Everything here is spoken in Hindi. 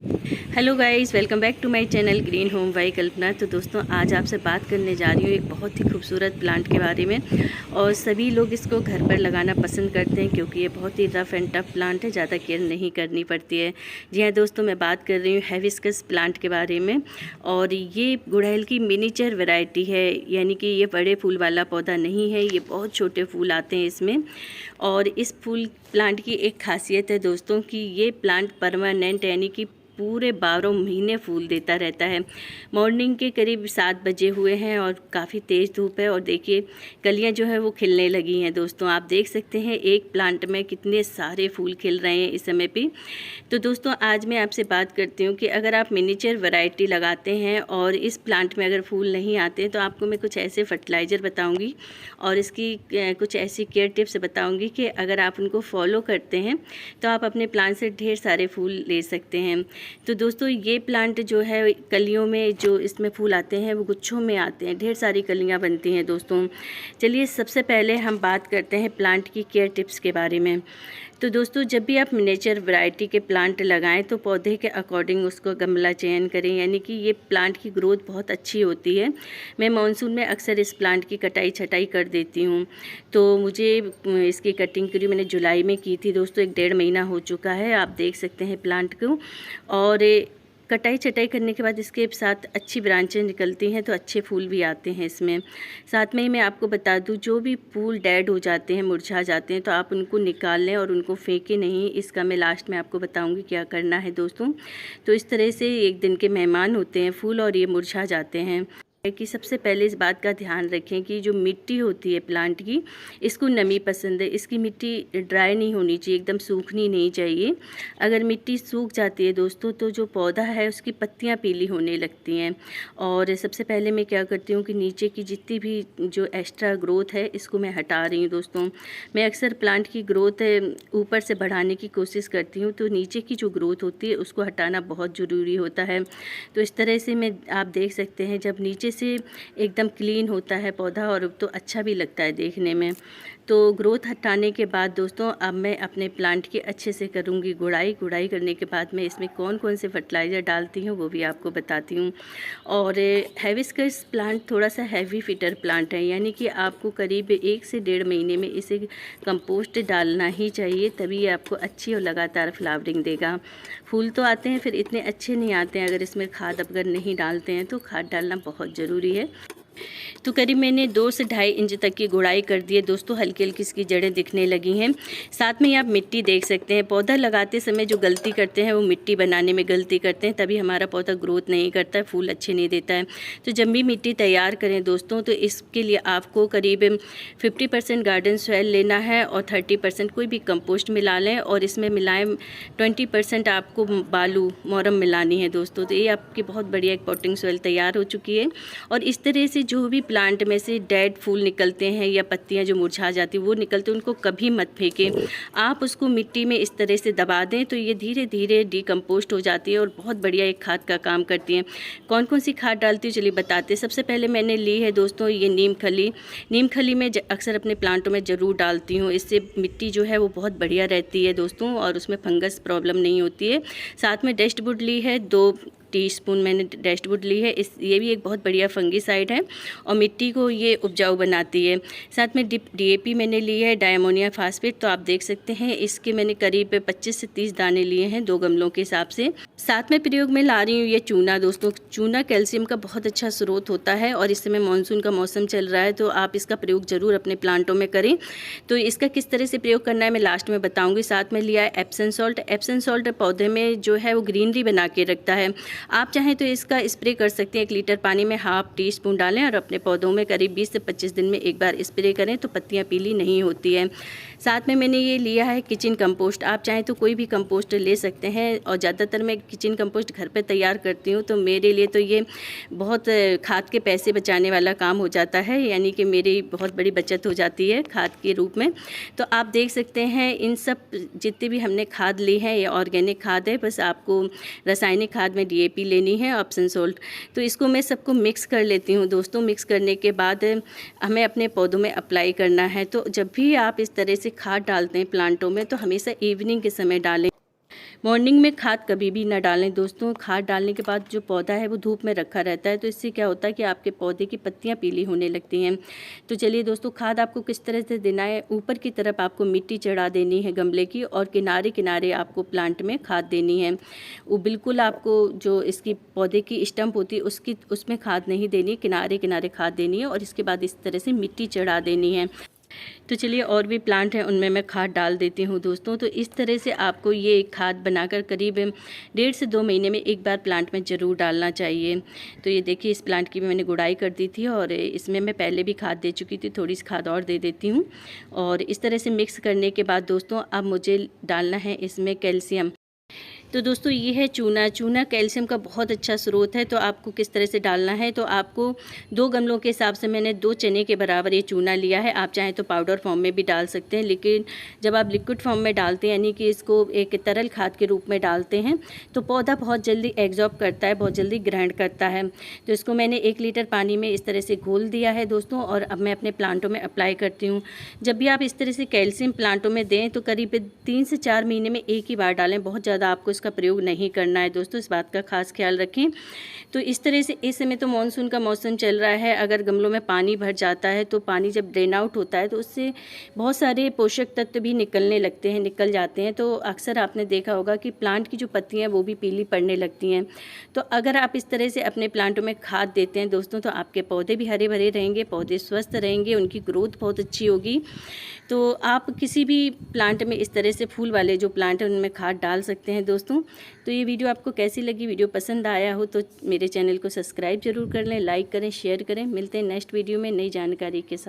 Hello guys, welcome back to my channel green home by Kalpana. तो दोस्तों, आज आपसे बात करने जा रही हूँ एक बहुत ही खूबसूरत प्लांट के बारे में। और सभी लोग इसको घर पर लगाना पसंद करते हैं क्योंकि ये बहुत ही रफ़ एंड टफ प्लांट है, ज़्यादा केयर नहीं करनी पड़ती है। जी हाँ दोस्तों, मैं बात कर रही हूँ हिबिस्कस प्लांट के बारे में। और ये गुड़हल की मिनीचर वैरायटी है, यानी कि ये बड़े फूल वाला पौधा नहीं है, ये बहुत छोटे फूल आते हैं इसमें। और इस फूल प्लांट की एक खासियत है दोस्तों कि ये प्लांट परमानेंट, यानी कि पूरे 12 महीने फूल देता रहता है। मॉर्निंग के करीब 7 बजे हुए हैं और काफ़ी तेज़ धूप है, और देखिए कलियां जो है वो खिलने लगी हैं। दोस्तों, आप देख सकते हैं एक प्लांट में कितने सारे फूल खिल रहे हैं इस समय पे। तो दोस्तों, आज मैं आपसे बात करती हूँ कि अगर आप मिनीचर वैरायटी लगाते हैं और इस प्लांट में अगर फूल नहीं आते तो आपको मैं कुछ ऐसे फर्टिलाइज़र बताऊँगी और इसकी कुछ ऐसी केयर टिप्स बताऊँगी कि अगर आप उनको फॉलो करते हैं तो आप अपने प्लांट से ढेर सारे फूल ले सकते हैं। तो दोस्तों, ये प्लांट जो है कलियों में जो इसमें फूल आते हैं वो गुच्छों में आते हैं, ढेर सारी कलियां बनती हैं। दोस्तों चलिए सबसे पहले हम बात करते हैं प्लांट की केयर टिप्स के बारे में। तो दोस्तों, जब भी आप मिनिएचर वैरायटी के प्लांट लगाएं तो पौधे के अकॉर्डिंग उसको गमला चयन करें, यानी कि ये प्लांट की ग्रोथ बहुत अच्छी होती है। मैं मानसून में अक्सर इस प्लांट की कटाई छटाई कर देती हूँ। तो मुझे इसकी कटिंग करीब मैंने जुलाई में की थी दोस्तों, 1 डेढ़ महीना हो चुका है, आप देख सकते हैं प्लांट को। और कटाई छटाई करने के बाद इसके साथ अच्छी ब्रांचें निकलती हैं तो अच्छे फूल भी आते हैं इसमें। साथ में ही मैं आपको बता दूं, जो भी फूल डेड हो जाते हैं, मुरझा जाते हैं, तो आप उनको निकाल लें और उनको फेंकें नहीं। इसका मैं लास्ट में आपको बताऊंगी क्या करना है दोस्तों। तो इस तरह से एक दिन के मेहमान होते हैं फूल और ये मुरझा जाते हैं। कि सबसे पहले इस बात का ध्यान रखें कि जो मिट्टी होती है प्लांट की, इसको नमी पसंद है। इसकी मिट्टी ड्राई नहीं होनी चाहिए, एकदम सूखनी नहीं चाहिए। अगर मिट्टी सूख जाती है दोस्तों तो जो पौधा है उसकी पत्तियां पीली होने लगती हैं। और सबसे पहले मैं क्या करती हूँ कि नीचे की जितनी भी जो एक्स्ट्रा ग्रोथ है इसको मैं हटा रही हूँ दोस्तों। मैं अक्सर प्लांट की ग्रोथ ऊपर से बढ़ाने की कोशिश करती हूँ, तो नीचे की जो ग्रोथ होती है उसको हटाना बहुत ज़रूरी होता है। तो इस तरह से मैं आप देख सकते हैं जब नीचे से एकदम क्लीन होता है पौधा और तो अच्छा भी लगता है देखने में। तो ग्रोथ हटाने के बाद दोस्तों, अब मैं अपने प्लांट की अच्छे से करूँगी गुड़ाई करने के बाद मैं इसमें कौन कौन से फर्टिलाइज़र डालती हूँ वो भी आपको बताती हूँ। और हिबिस्कस प्लांट थोड़ा सा हैवी फिटर प्लांट है, यानी कि आपको करीब 1 से 1.5 महीने में इसे कंपोस्ट डालना ही चाहिए, तभी ये आपको अच्छी और लगातार फ्लावरिंग देगा। फूल तो आते हैं, फिर इतने अच्छे नहीं आते हैं अगर इसमें खाद अगर नहीं डालते हैं, तो खाद डालना बहुत ज़रूरी है। तो करीब मैंने 2 से 2.5 इंच तक की गुड़ाई कर दी है दोस्तों, हल्की हल्की इसकी जड़ें दिखने लगी हैं। साथ में आप मिट्टी देख सकते हैं। पौधा लगाते समय जो गलती करते हैं वो मिट्टी बनाने में गलती करते हैं, तभी हमारा पौधा ग्रोथ नहीं करता है, फूल अच्छे नहीं देता है। तो जब भी मिट्टी तैयार करें दोस्तों, तो इसके लिए आपको करीब 50% गार्डन सॉइल लेना है और 30% कोई भी कंपोस्ट मिला लें, और इसमें मिलाएं 20% आपको बालू मोरम मिलानी है दोस्तों। तो ये आपकी बहुत बढ़िया एक पॉटिंग सॉइल तैयार हो चुकी है। और इस तरह से जो भी प्लांट में से डेड फूल निकलते हैं या पत्तियां जो मुरझा जाती हैं वो निकलते हैं, उनको कभी मत फेंकें। आप उसको मिट्टी में इस तरह से दबा दें तो ये धीरे धीरे डिकम्पोस्ट हो जाती है और बहुत बढ़िया एक खाद का काम करती हैं। कौन कौन सी खाद डालती हूँ चलिए बताते हैं। सबसे पहले मैंने ली है दोस्तों ये नीम खली। नीम खली मैं अक्सर अपने प्लांटों में ज़रूर डालती हूँ, इससे मिट्टी जो है वो बहुत बढ़िया रहती है दोस्तों और उसमें फंगस प्रॉब्लम नहीं होती है। साथ में डस्टवुड ली है, 2 टीस्पून मैंने डस्टवुड ली है। ये भी एक बहुत बढ़िया फंगीसाइड है और मिट्टी को ये उपजाऊ बनाती है। साथ में DAP मैंने ली है, डायमोनियम फास्फेट। तो आप देख सकते हैं इसके मैंने करीब 25 से 30 दाने लिए हैं 2 गमलों के हिसाब से। साथ में प्रयोग में ला रही हूँ ये चूना दोस्तों। चूना कैल्शियम का बहुत अच्छा स्रोत होता है और इस समय मानसून का मौसम चल रहा है, तो आप इसका प्रयोग ज़रूर अपने प्लांटों में करें। तो इसका किस तरह से प्रयोग करना है मैं लास्ट में बताऊँगी। साथ में लिया है एप्सम सॉल्ट। एप्सम सॉल्ट पौधे में जो है वो ग्रीनरी बना के रखता है। आप चाहें तो इसका स्प्रे कर सकते हैं। 1 लीटर पानी में ½ टीस्पून डालें और अपने पौधों में करीब 20 से 25 दिन में एक बार स्प्रे करें तो पत्तियां पीली नहीं होती है। साथ में मैंने ये लिया है किचन कंपोस्ट। आप चाहें तो कोई भी कंपोस्ट ले सकते हैं और ज़्यादातर मैं किचन कंपोस्ट घर पे तैयार करती हूँ, तो मेरे लिए तो ये बहुत खाद के पैसे बचाने वाला काम हो जाता है, यानी कि मेरी बहुत बड़ी बचत हो जाती है खाद के रूप में। तो आप देख सकते हैं इन सब जितने भी हमने खाद ली है ये ऑर्गेनिक खाद है, बस आपको रासायनिक खाद में DAP लेनी है, एप्सम सॉल्ट। तो इसको मैं सबको मिक्स कर लेती हूँ दोस्तों। मिक्स करने के बाद हमें अपने पौधों में अप्लाई करना है। तो जब भी आप इस तरह से खाद डालते हैं प्लांटों में तो हमेशा इवनिंग के समय डालें। मॉर्निंग में खाद कभी भी ना डालें दोस्तों। खाद डालने के बाद जो पौधा है वो धूप में रखा रहता है, तो इससे क्या होता है कि आपके पौधे की पत्तियां पीली होने लगती हैं। तो चलिए दोस्तों, खाद आपको किस तरह से देना है। ऊपर की तरफ आपको मिट्टी चढ़ा देनी है गमले की, और किनारे किनारे आपको प्लांट में खाद देनी है। वो बिल्कुल आपको जो इसकी पौधे की स्टंप होती है उसमें खाद नहीं देनी, किनारे किनारे खाद देनी है, और इसके बाद इस तरह से मिट्टी चढ़ा देनी है। तो चलिए, और भी प्लांट हैं उनमें मैं खाद डाल देती हूँ दोस्तों। तो इस तरह से आपको ये खाद बनाकर करीब 1.5 से 2 महीने में एक बार प्लांट में ज़रूर डालना चाहिए। तो ये देखिए, इस प्लांट की भी मैंने गुड़ाई कर दी थी, और इसमें मैं पहले भी खाद दे चुकी थी, थोड़ी सी खाद और दे देती हूँ। और इस तरह से मिक्स करने के बाद दोस्तों, अब मुझे डालना है इसमें कैल्शियम। तो दोस्तों, ये है चूना। चूना कैल्शियम का बहुत अच्छा स्रोत है। तो आपको किस तरह से डालना है, तो आपको 2 गमलों के हिसाब से मैंने 2 चने के बराबर ये चूना लिया है। आप चाहें तो पाउडर फॉर्म में भी डाल सकते हैं, लेकिन जब आप लिक्विड फॉर्म में डालते हैं, यानी कि इसको एक तरल खाद के रूप में डालते हैं, तो पौधा बहुत जल्दी एब्जॉर्ब करता है, बहुत जल्दी ग्रहण करता है। तो इसको मैंने 1 लीटर पानी में इस तरह से घोल दिया है दोस्तों, और अब मैं अपने प्लांटों में अप्लाई करती हूँ। जब भी आप इस तरह से कैल्शियम प्लांटों में दें, तो करीब 3 से 4 महीने में एक ही बार डालें। बहुत ज़्यादा आपको इसका प्रयोग नहीं करना है दोस्तों, इस बात का खास ख्याल रखें। तो इस तरह से इस समय तो मानसून का मौसम चल रहा है, अगर गमलों में पानी भर जाता है, तो पानी जब ड्रेन आउट होता है तो उससे बहुत सारे पोषक तत्व भी निकल जाते हैं। तो अक्सर आपने देखा होगा कि प्लांट की जो पत्तियां हैं वो भी पीली पड़ने लगती हैं। तो अगर आप इस तरह से अपने प्लांटों में खाद देते हैं दोस्तों, तो आपके पौधे भी हरे भरे रहेंगे, पौधे स्वस्थ रहेंगे, उनकी ग्रोथ बहुत अच्छी होगी। तो आप किसी भी प्लांट में इस तरह से फूल वाले जो प्लांट हैं उनमें खाद डाल सकते हैं दोस्तों। तो ये वीडियो आपको कैसी लगी, वीडियो पसंद आया हो तो मेरे चैनल को सब्सक्राइब जरूर कर लें, लाइक करें, शेयर करें। मिलते हैं नेक्स्ट वीडियो में नई जानकारी के साथ।